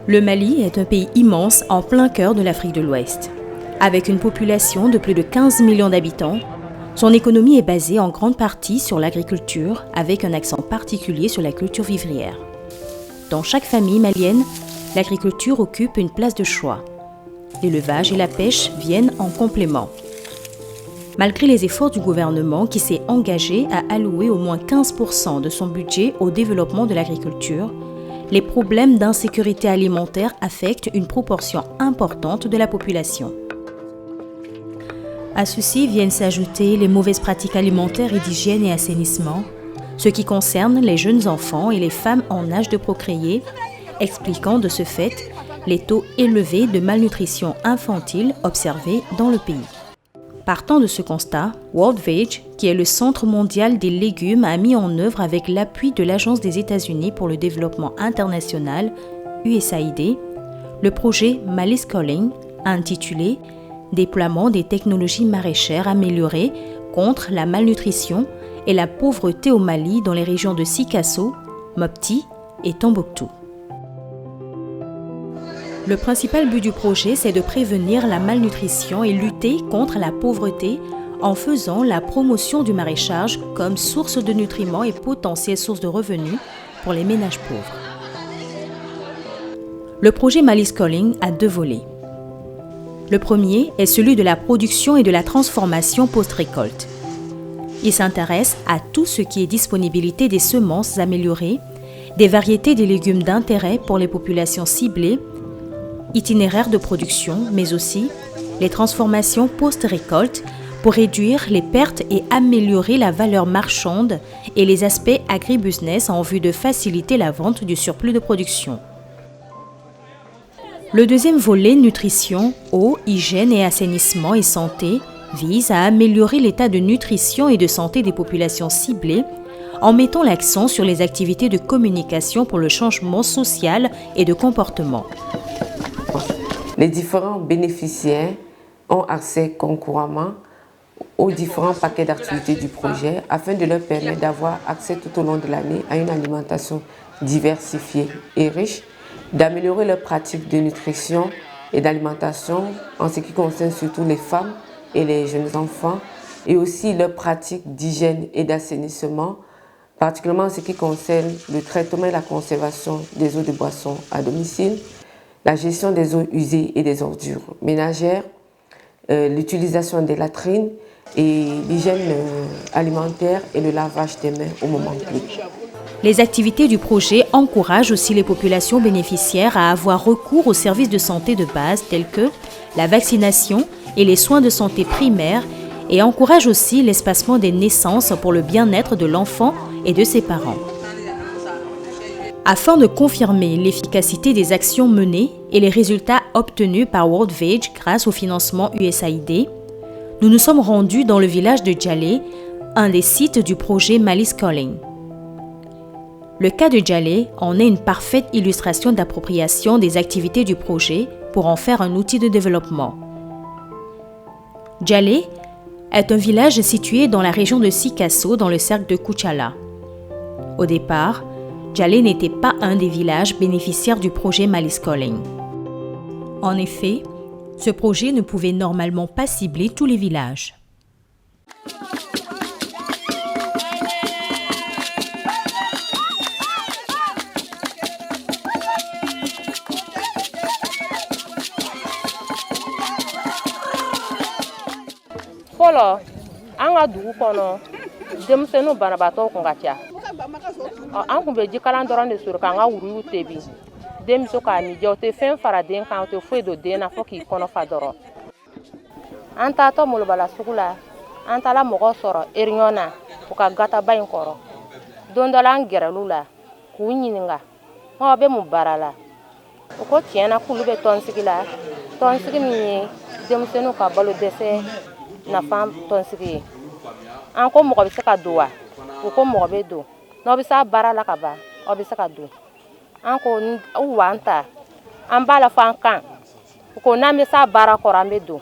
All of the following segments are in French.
Le Mali est un pays immense en plein cœur de l'Afrique de l'Ouest. Avec une population de plus de 15 millions d'habitants, son économie est basée en grande partie sur l'agriculture, avec un accent particulier sur la culture vivrière. Dans chaque famille malienne, l'agriculture occupe une place de choix. L'élevage et la pêche viennent en complément. Malgré les efforts du gouvernement qui s'est engagé à allouer au moins 15% de son budget au développement de l'agriculture, les problèmes d'insécurité alimentaire affectent une proportion importante de la population. À ceci viennent s'ajouter les mauvaises pratiques alimentaires et d'hygiène et assainissement, ce qui concerne les jeunes enfants et les femmes en âge de procréer, expliquant de ce fait les taux élevés de malnutrition infantile observés dans le pays. Partant de ce constat, World Veg, qui est le Centre mondial des légumes, a mis en œuvre avec l'appui de l'Agence des États-Unis pour le développement international, USAID, le projet Mali's Calling, intitulé « Déploiement des technologies maraîchères améliorées contre la malnutrition et la pauvreté au Mali dans les régions de Sikasso, Mopti et Tombouctou ». Le principal but du projet, c'est de prévenir la malnutrition et lutter contre la pauvreté en faisant la promotion du maraîchage comme source de nutriments et potentielle source de revenus pour les ménages pauvres. Le projet Mali's Calling a 2 volets. Le premier est celui de la production et de la transformation post-récolte. Il s'intéresse à tout ce qui est disponibilité des semences améliorées, des variétés de légumes d'intérêt pour les populations ciblées, itinéraire de production, mais aussi les transformations post-récolte pour réduire les pertes et améliorer la valeur marchande et les aspects agribusiness en vue de faciliter la vente du surplus de production. Le deuxième volet, nutrition, eau, hygiène et assainissement et santé, vise à améliorer l'état de nutrition et de santé des populations ciblées en mettant l'accent sur les activités de communication pour le changement social et de comportement. Les différents bénéficiaires ont accès concurremment aux différents paquets d'activités du projet afin de leur permettre d'avoir accès tout au long de l'année à une alimentation diversifiée et riche, d'améliorer leurs pratiques de nutrition et d'alimentation en ce qui concerne surtout les femmes et les jeunes enfants et aussi leurs pratiques d'hygiène et d'assainissement, particulièrement en ce qui concerne le traitement et la conservation des eaux de boisson à domicile, la gestion des eaux usées et des ordures ménagères, l'utilisation des latrines et l'hygiène alimentaire et le lavage des mains au moment clé. Les activités du projet encouragent aussi les populations bénéficiaires à avoir recours aux services de santé de base tels que la vaccination et les soins de santé primaires et encouragent aussi l'espacement des naissances pour le bien-être de l'enfant et de ses parents. Afin de confirmer l'efficacité des actions menées et les résultats obtenus par World Veg grâce au financement USAID, nous nous sommes rendus dans le village de Djalé, un des sites du projet Mali's Calling. Le cas de Djalé en est une parfaite illustration d'appropriation des activités du projet pour en faire un outil de développement. Djalé est un village situé dans la région de Sikasso, dans le cercle de Koutchala. Au départ, Djalé n'était pas un des villages bénéficiaires du projet Mali's Calling. En effet, ce projet ne pouvait normalement pas cibler tous les villages. Fɔlɔ an ka dugu kɔnɔ denmisɛnninw banabaatɔw kun ka ca an kun bɛ jikalan dɔrɔn de sɔrɔ k'an ka wuruyiw tebi den bɛ to k'a min o tɛ fɛn fara den kan o tɛ foyi don den na fo k'i kɔnɔ fa dɔrɔn an taatɔ molobala sugu la an taara mɔgɔ sɔrɔ eriɲɔn na u ka gataba in kɔrɔ don dɔ la an gɛrɛl'u la k'u ɲininka aw bɛ mun baara la u ko tiɲɛna k'olu bɛ tɔnsigi la tɔnsigi min ye denmisɛnninw ka balo dɛsɛ nafa tɔnsigi ye an ko mɔgɔ bɛ se ka don wa u ko mɔgɔ bɛ don n'aw bɛ s'a baara la ka ban aw bɛ se ka don an ko u b'an ta an b'a la fɔ an kan u ko n'an bɛ s'a baara kɔrɔ an bɛ don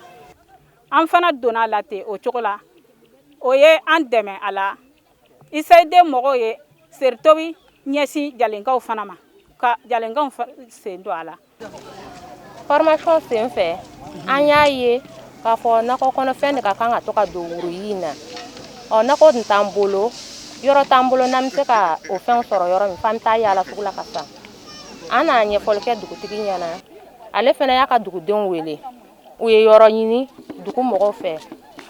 an fana donna a la ten o cogo la o ye an dɛmɛ a la USAID mɔgɔw ye seritobi ɲɛsin jalenkaw fana ma ka jalengan sen do ala formation sen fait an y'a ye k'a fɔ nakɔ kɔnɔfɛn de ka kan ka to ka don wuru yi na nakɔ dun t'an bolo yɔrɔ t'an bolo n'an bɛ se ka o fɛn sɔrɔ yɔrɔ min f'an bɛ taa yaala sugu la ka san an n'a ɲɛfɔli kɛ dugutigi ɲɛna ale fana y'a ka dugudenw wele u ye yɔrɔ ɲini dugu mɔgɔw fɛ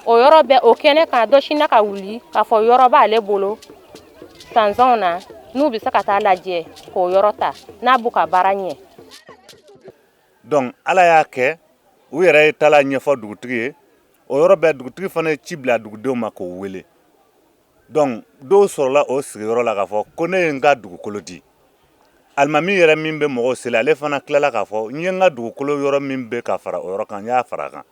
o yɔrɔ bɛɛ o kɛnɛ kan dɔ sinna ka wuli k'a fɔ yɔrɔ b'ale bolo sanzanw na n'u bɛ se ka taa lajɛ k'o yɔrɔ ta n'a b'u ka baara ɲɛ. Donc ala y'a kɛ u yɛrɛ ye taala ɲɛfɔ dugutigi ye o yɔrɔ bɛɛ dugutigi fana ye ci bila dugudenw ma k'o wele donc dɔw sɔrɔla o sigiyɔrɔ la k'a fɔ ko ne ye n ka dugukolo di alimami yɛrɛ min bɛ mɔgɔw seli ale fana tilala k'a fɔ n ye n ka dugukolo yɔrɔ min bɛ ka fara o yɔrɔ kan n y'a fara kan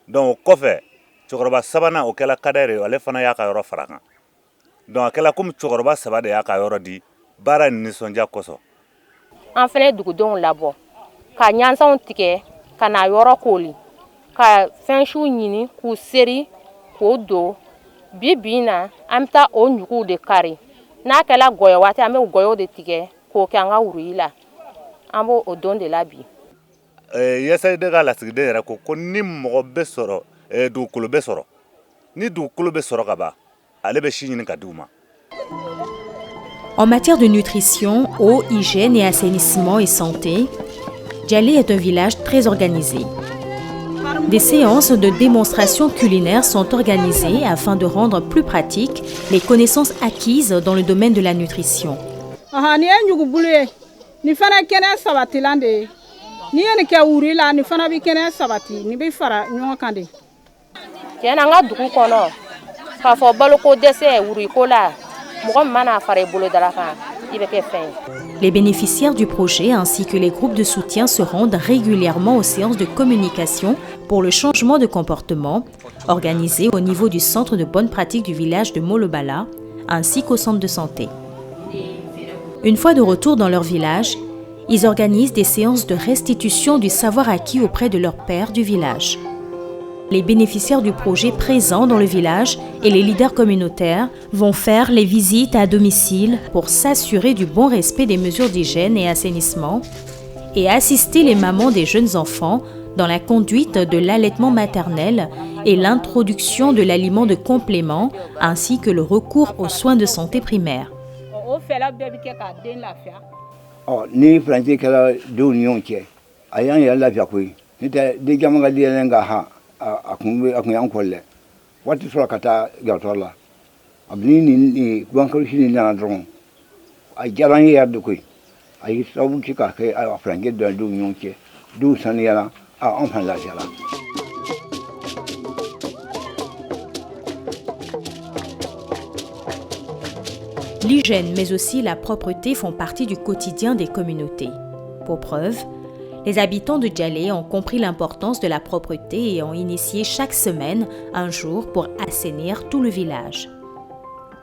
donc o kɔfɛ cɛkɔrɔba sabanan o kɛla kadɛre ale fana y'a ka yɔrɔ fara kan donc a kɛla komi cɛkɔrɔba saba de y'a ka yɔrɔ di baara ni nisɔndiya kosɔn. An fana ye dugudenw labɔ ka ɲansanw tigɛ ka na yɔrɔ koli ka fɛnsiw ɲini k'u seri k'o don bi na an bɛ taa o ɲuguw de kari n'a kɛla gɔyɔ waati an bɛ gɔyɔw de tigɛ k'o kɛ an ka wuruyi la an b'o o don de la bi. USAID ka lasigiden yɛrɛ ko ni mɔgɔ bɛ sɔrɔ dugukolo bɛ sɔrɔ ni dugukolo bɛ sɔrɔ ka ban ale bɛ si ɲini ka di u ma. En matière de nutrition, eau, hygiène et assainissement et santé, Djalé est un village très organisé. Des séances de démonstration culinaire sont organisées afin de rendre plus pratiques les connaissances acquises dans le domaine de la nutrition. Les bénéficiaires du projet ainsi que les groupes de soutien se rendent régulièrement aux séances de communication pour le changement de comportement organisées au niveau du centre de bonne pratique du village de Molobala ainsi qu'au centre de santé. Une fois de retour dans leur village, ils organisent des séances de restitution du savoir acquis auprès de leurs pairs du village. Les bénéficiaires du projet présents dans le village et les leaders communautaires vont faire les visites à domicile pour s'assurer du bon respect des mesures d'hygiène et assainissement et assister les mamans des jeunes enfants dans la conduite de l'allaitement maternel et l'introduction de l'aliment de complément ainsi que le recours aux soins de santé primaires. Wati sura kata gatola abni ni gwankaro shi ni na dron a jaran ya da kai ayi sabu kika kai a frange da du nyonke du saniyala a enfant la jala. L'hygiène mais aussi la propreté font partie du quotidien des communautés. Pour preuve, les habitants de Djalé ont compris l'importance de la propreté et ont initié chaque semaine un jour pour assainir tout le village.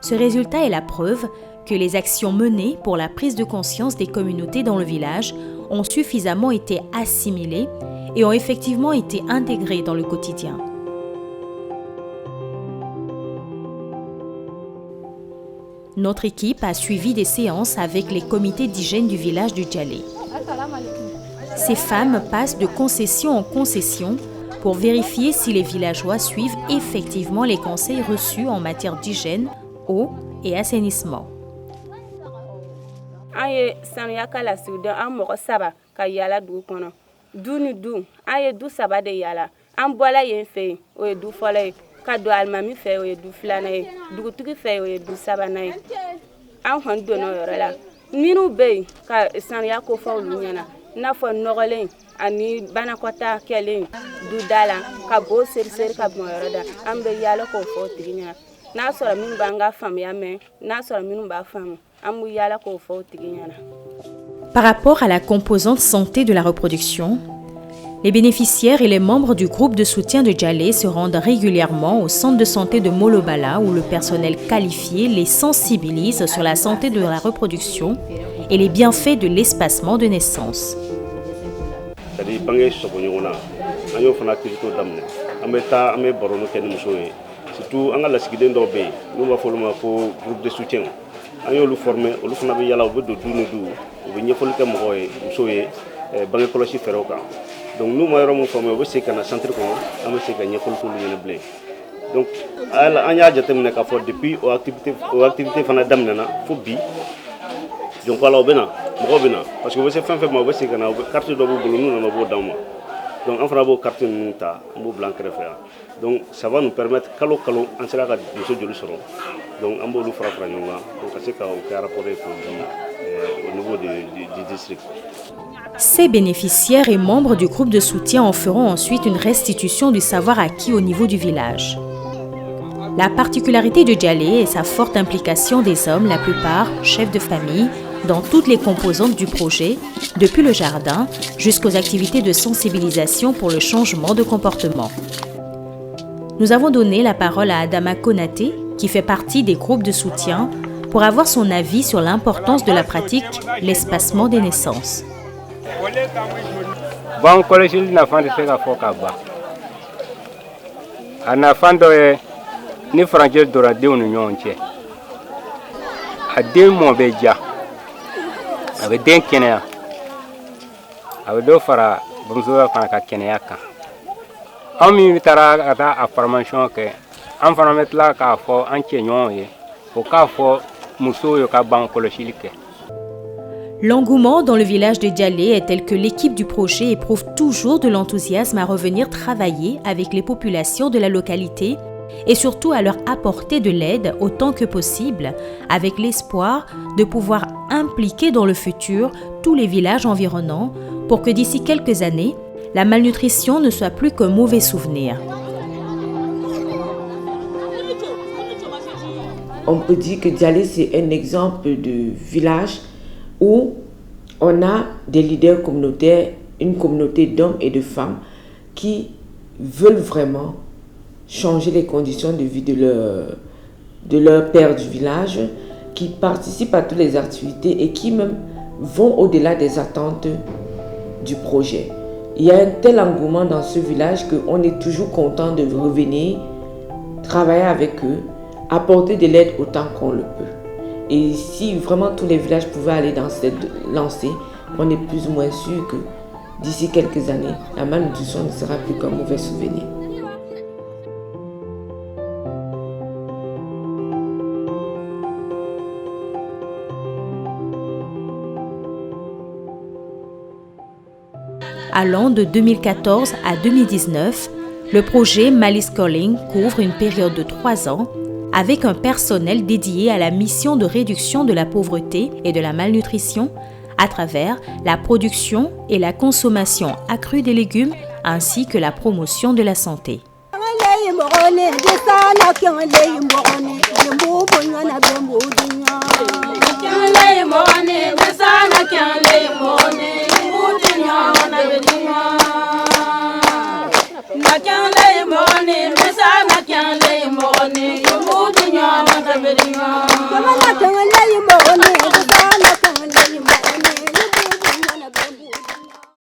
Ce résultat est la preuve que les actions menées pour la prise de conscience des communautés dans le village ont suffisamment été assimilées et ont effectivement été intégrées dans le quotidien. Notre équipe a suivi des séances avec les comités d'hygiène du village du Djalé. Ces femmes passent de concession en concession pour vérifier si les villageois suivent effectivement les conseils reçus en matière d'hygiène, eau et assainissement. Nafo nɔgɔlen ani banakɔta kɛlen du dala ka bo seri ka bɔn yɔrɔ da an bɛ yaala k'o fɔ tigi ɲɛna n'a sɔrɔ minnu b'an ka faamuya mɛn n'a sɔrɔ minnu b'a faamu an bɛ yaala k'o fɔ tigi ɲɛna. Par rapport à la composante santé de la reproduction, les bénéficiaires et les membres du groupe de soutien de Djalé se rendent régulièrement au centre de santé de Molobala où le personnel qualifié les sensibilise sur la santé de la reproduction et les bienfaits de l'espacement de naissance. Surtout, on a la sécurité d'obé, nous va falloir pour groupe de soutien. an y'olu former olu fana bɛ yala u bɛ don du ni du u bɛ ɲɛfɔli kɛ mɔgɔw ye musow ye bange kɔlɔsi fɛɛrɛw kan donc n'u ma yɔrɔ mun faamuya u bɛ segin ka na centre kɔnɔ an bɛ segin ka ɲɛfɔli k'olu ɲɛna bilen donc an y'a jateminɛ k'a fɔ depuis o activité fana daminɛna fo bi donc voilà u bɛ na mɔgɔw bɛ na parce que u bɛ se fɛn fɛn ma u bɛ segin ka na u bɛ carte dɔ b'u bolo n'u nana u b'o d'anw ma donc an fana b'o carte ninnu ta an b'o bila an kɛrɛfɛ yan donc ça va nous permettre kalo kalo an sera ka muso joli sɔrɔ donc an b'olu fara fara ɲɔgɔn kan donc ka se ka o kɛ rapport ye k'o di au niveau du district. Ces bénéficiaires et membres du groupe de soutien en feront ensuite une restitution du savoir acquis au niveau du village. La particularité de Djalé est sa forte implication des hommes, la plupart chefs de famille, dans toutes les composantes du projet, depuis le jardin jusqu'aux activités de sensibilisation pour le changement de comportement. Nous avons donné la parole à Adama Konaté, qui fait partie des groupes de soutien, pour avoir son avis sur l'importance de la pratique, l'espacement des naissances. Bon, collège, il n'a pas de faire la foca-ba. A nafa dɔ ye ni farancɛ dɔra denw ni ɲɔgɔn cɛ a den mɔ bɛ ja a bɛ den kɛnɛya a bɛ dɔ fara bamusoya fana ka kɛnɛya kan anw min taara ka taa a formation kɛ an fana bɛ tila k'a fɔ an cɛ ɲɔgɔnw ye o k'a fɔ musow ye ka ban kɔlɔsili kɛ. L'engouement dans le village de Djalé est tel que l'équipe du projet éprouve toujours de l'enthousiasme à revenir travailler avec les populations de la localité et surtout à leur apporter de l'aide autant que possible, avec l'espoir de pouvoir impliquer dans le futur tous les villages environnants pour que d'ici quelques années, la malnutrition ne soit plus qu'un mauvais souvenir. On peut dire que Djalé, c'est un exemple de village où on a des leaders communautaires, une communauté d'hommes et de femmes qui veulent vraiment changer les conditions de vie de leur père du village, qui participent à toutes les activités et qui même vont au-delà des attentes du projet. Il y a un tel engouement dans ce village qu'on est toujours content de revenir, travailler avec eux, apporter de l'aide autant qu'on le peut. Et si vraiment tous les villages pouvaient aller dans cette lancée, on est plus ou moins sûr que d'ici quelques années, la malnutrition ne sera plus qu'un mauvais souvenir. Allant de 2014 à 2019, le projet Malice Calling couvre une période de 3 ans avec un personnel dédié à la mission de réduction de la pauvreté et de la malnutrition à travers la production et la consommation accrue des légumes ainsi que la promotion de la santé.